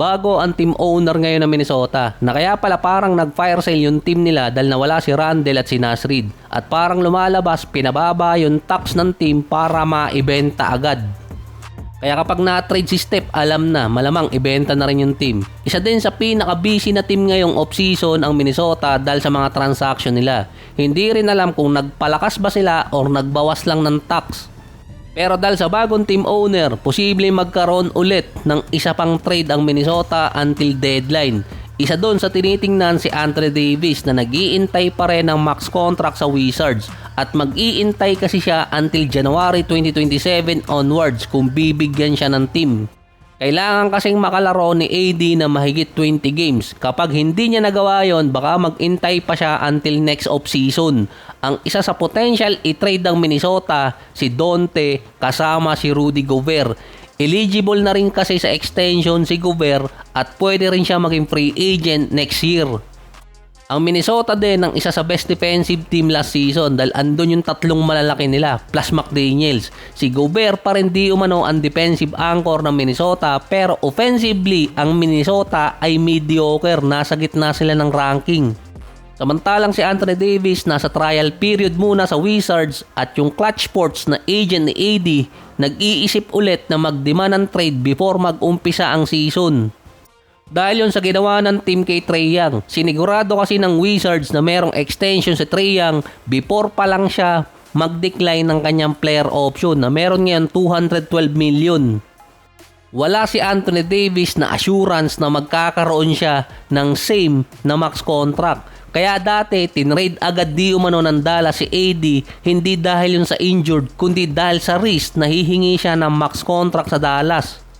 Bago ang team owner ngayon ng Minnesota na kaya pala parang nag-fire sale yung team nila dahil nawala si Randle at si Naz Reid at parang lumalabas pinababa yung tax ng team para maibenta agad. Kaya kapag na-trade si Steph, alam na, malamang ibenta na rin yung team. Isa din sa pinaka-busy na team ngayong off-season ang Minnesota dahil sa mga transaction nila. Hindi rin alam kung nagpalakas ba sila or nagbawas lang ng tax. Pero dahil sa bagong team owner, posible magkaroon ulit ng isa pang trade ang Minnesota until deadline. Isa doon sa tinitingnan si Anthony Davis na nag-iintay pa rin ng max contract sa Wizards at mag-iintay kasi siya until January 2027 onwards kung bibigyan siya ng team. Kailangan kasing makalaro ni AD na mahigit 20 games. Kapag hindi niya nagawa yon, baka mag-intay pa siya until next off-season. Ang isa sa potential i-trade ng Minnesota, si Donte kasama si Rudy Gobert. Eligible na rin kasi sa extension si Gobert at pwede rin siya maging free agent next year. Ang Minnesota din ang isa sa best defensive team last season dahil andun yung tatlong malalaki nila plus McDaniels. Si Gobert pa rin di umano ang defensive anchor ng Minnesota pero offensively ang Minnesota ay mediocre, nasa gitna sila ng ranking. Samantalang si Anthony Davis nasa trial period muna sa Wizards at yung Clutch Sports na agent ni AD nag-iisip ulit na mag-demand ng trade before mag-umpisa ang season. Dahil yun sa ginawa ng team kay Trae Young, sinigurado kasi ng Wizards na merong extension si Trae Young before pa lang siya mag-decline ng kanyang player option na meron ngayon 212 million. Wala si Anthony Davis na assurance na magkakaroon siya ng same na max contract. Kaya dati, tinrade agad di umano ng Dallas si AD hindi dahil yun sa injured kundi dahil sa risk na hihingi siya ng max contract sa Dallas.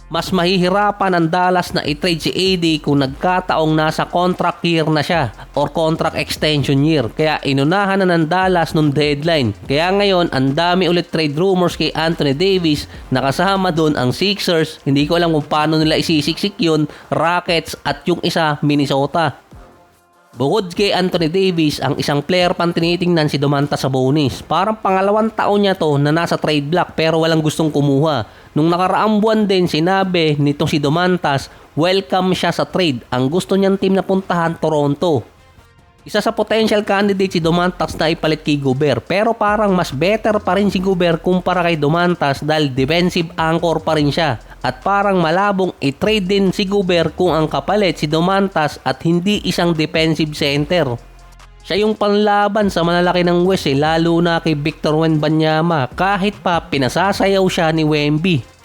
Mas mahihirapan ang Dallas na i-trade si AD kung nagkataong nasa contract year na siya or contract extension year. Kaya inunahan na ng Dallas nung deadline. Kaya ngayon, ang dami ulit trade rumors kay Anthony Davis na kasama doon ang Sixers. Hindi ko alam kung paano nila isisiksik yun, Rockets at yung isa, Minnesota. Bukod kay Anthony Davis, ang isang player pang tinitingnan si Domantas Sabonis. Parang pangalawang taon niya to na nasa trade block pero walang gustong kumuha. Nung nakaraang buwan din sinabi nito si Domantas, welcome siya sa trade. Ang gusto niyang team na puntahan, Toronto. Isa sa potential candidate si Domantas na ipalit kay Gobert pero parang mas better pa rin si Gobert kumpara kay Domantas dahil defensive anchor pa rin siya. At parang malabong i-trade din si Gobert kung ang kapalit si Domantas at hindi isang defensive center. Siya yung panlaban sa malalaki ng West lalo na kay Victor Wembanyama kahit pa pinasasayaw siya ni Wemby.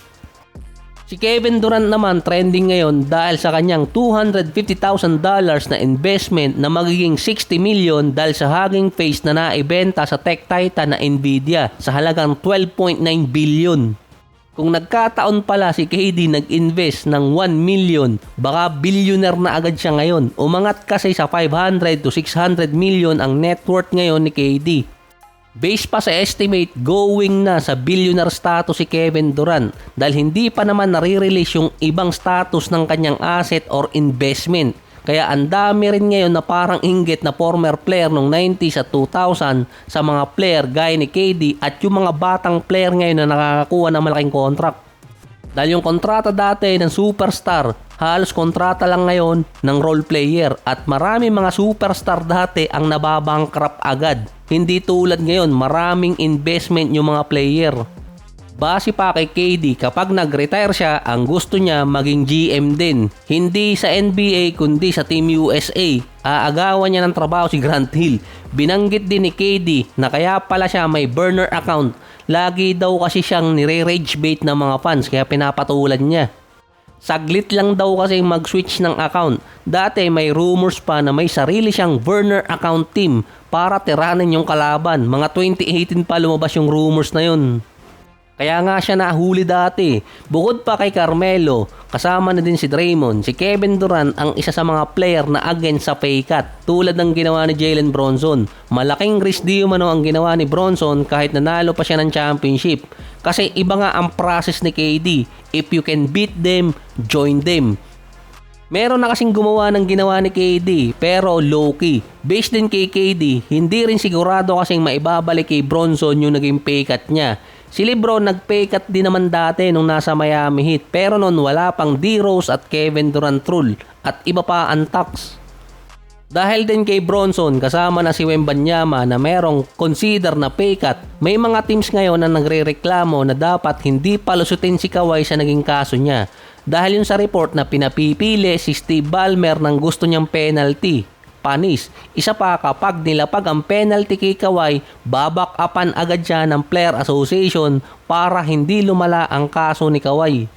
Si Kevin Durant naman trending ngayon dahil sa kanyang $250,000 na investment na magiging 60 million dahil sa Hugging Face na naibenta sa tech titan na Nvidia sa halagang 12.9 billion. Kung nagkataon pala si KD nag-invest ng 1 million, baka billionaire na agad siya ngayon. Umangat kasi sa 500 to 600 million ang net worth ngayon ni KD. Based pa sa estimate, going na sa billionaire status si Kevin Durant dahil hindi pa naman nare-release yung ibang status ng kanyang asset or investment. Kaya ang dami rin ngayon na parang inggit na former player nung 90s at 2000 sa mga player gaya ni KD at yung mga batang player ngayon na nakakakuha ng malaking contract. Dahil yung kontrata dati ng superstar, halos kontrata lang ngayon ng role player at marami mga superstar dati ang nababankrupt agad. Hindi tulad ngayon, maraming investment yung mga player. Base pa kay KD, kapag nag-retire siya, ang gusto niya maging GM din. Hindi sa NBA kundi sa Team USA. Aagawan niya ng trabaho si Grant Hill. Binanggit din ni KD na kaya pala siya may burner account. Lagi daw kasi siyang nire-rage bait ng mga fans kaya pinapatulan niya. Saglit lang daw kasi mag-switch ng account. Dati may rumors pa na may sarili siyang burner account team para tiranin yung kalaban. Mga 2018 pa lumabas yung rumors na yun. Kaya nga siya nahuli dati. Bukod pa kay Carmelo, kasama na din si Draymond, si Kevin Durant ang isa sa mga player na against sa pay cut tulad ng ginawa ni Jalen Bronson. Malaking risk di umano ang ginawa ni Bronson kahit nanalo pa siya ng championship. Kasi iba nga ang process ni KD. If you can beat them, join them. Meron na kasing gumawa ng ginawa ni KD pero low-key. Based din kay KD, hindi rin sigurado kasing maibabalik kay Bronson yung naging pay cut niya. Si LeBron nag-pay cut din naman dati nung nasa Miami Heat pero noon wala pang D-Rose at Kevin Durant rule at iba pa ang tax. Dahil din kay Bronson kasama na si Wembanyama na merong consider na pay cut, may mga teams ngayon na nagrereklamo na dapat hindi palusutin si Kawhi sa naging kaso niya. Dahil yun sa report na pinapipili si Steve Ballmer ng gusto niyang penalty. Panis. Isa pa kapag nilapag ang penalty kay Kawhi, babak-upan agad siya ng Player Association para hindi lumala ang kaso ni Kawhi.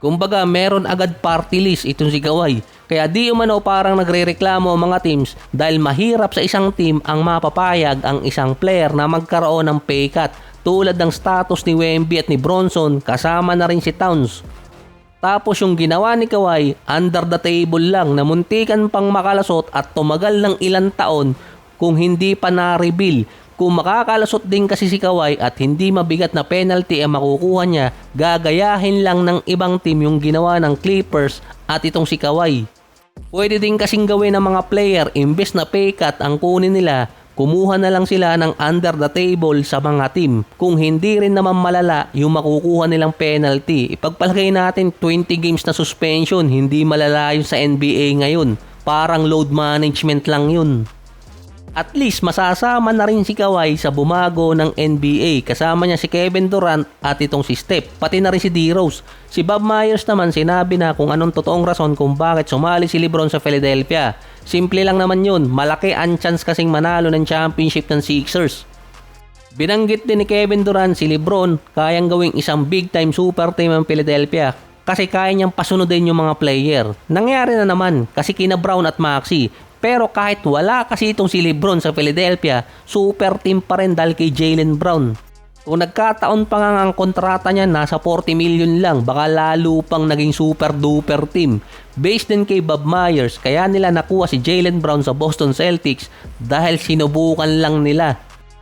Kumbaga meron agad party list itong si Kawhi. Kaya di umano parang nagrereklamo ang mga teams dahil mahirap sa isang team ang mapapayag ang isang player na magkaroon ng pay cut tulad ng status ni Wemby at ni Bronson kasama na rin si Towns. Tapos yung ginawa ni Kawhi, under the table lang na muntikan pang makalasot at tumagal ng ilang taon kung hindi pa na-reveal. Kung makakalasot din kasi si Kawhi at hindi mabigat na penalty ang makukuha niya, gagayahin lang ng ibang team yung ginawa ng Clippers at itong si Kawhi. Pwede din kasing gawin ng mga player imbes na pay cut ang kunin nila, kumuha na lang sila ng under the table sa mga team. Kung hindi rin naman malala yung makukuha nilang penalty, ipagpalagay natin 20 games na suspension, hindi malala yun sa NBA ngayon. Parang load management lang yun. At least masasama na rin si Kawhi sa bumago ng NBA. Kasama niya si Kevin Durant at itong si Steph, pati na rin si D-Rose. Si Bob Myers naman sinabi na kung anong totoong rason kung bakit sumali si LeBron sa Philadelphia. Simple lang naman yun, malaki ang chance kasing manalo ng championship ng Sixers. Binanggit din ni Kevin Durant si LeBron kayang gawing isang big time super team ang Philadelphia kasi kaya niyang pasunodin yung mga player. Nangyari na naman kasi kina Brown at Maxey. Pero kahit wala kasi itong si LeBron sa Philadelphia, super team pa rin dahil kay Jaylen Brown. Kung nagkataon pa nga ang kontrata niya nasa 40 million lang, baka lalo pang naging super duper team. Based din kay Bob Myers, kaya nila nakuha si Jaylen Brown sa Boston Celtics dahil sinubukan lang nila.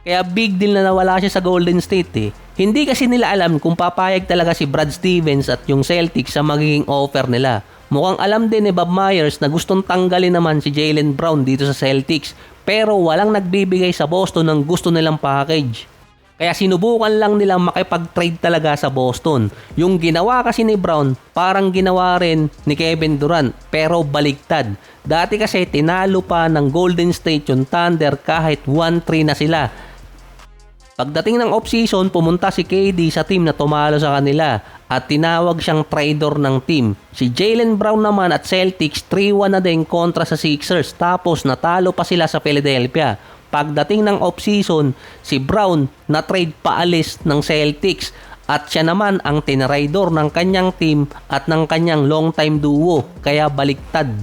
Kaya big deal na nawala siya sa Golden State eh. Hindi kasi nila alam kung papayag talaga si Brad Stevens at yung Celtics sa magiging offer nila. Mukhang alam din ni Bob Myers na gustong tanggalin naman si Jaylen Brown dito sa Celtics pero walang nagbibigay sa Boston ng gusto nilang package. Kaya sinubukan lang nilang makipag-trade talaga sa Boston. Yung ginawa kasi ni Brown parang ginawa rin ni Kevin Durant pero baliktad. Dati kasi tinalo pa ng Golden State yung Thunder kahit 1-3 na sila. Pagdating ng off-season, pumunta si KD sa team na tumalo sa kanila at tinawag siyang traitor ng team. Si Jaylen Brown naman at Celtics 3-1 na din kontra sa Sixers tapos natalo pa sila sa Philadelphia. Pagdating ng off-season, si Brown na-trade paalis ng Celtics at siya naman ang tinraidor ng kanyang team at ng kanyang long-time duo kaya baliktad.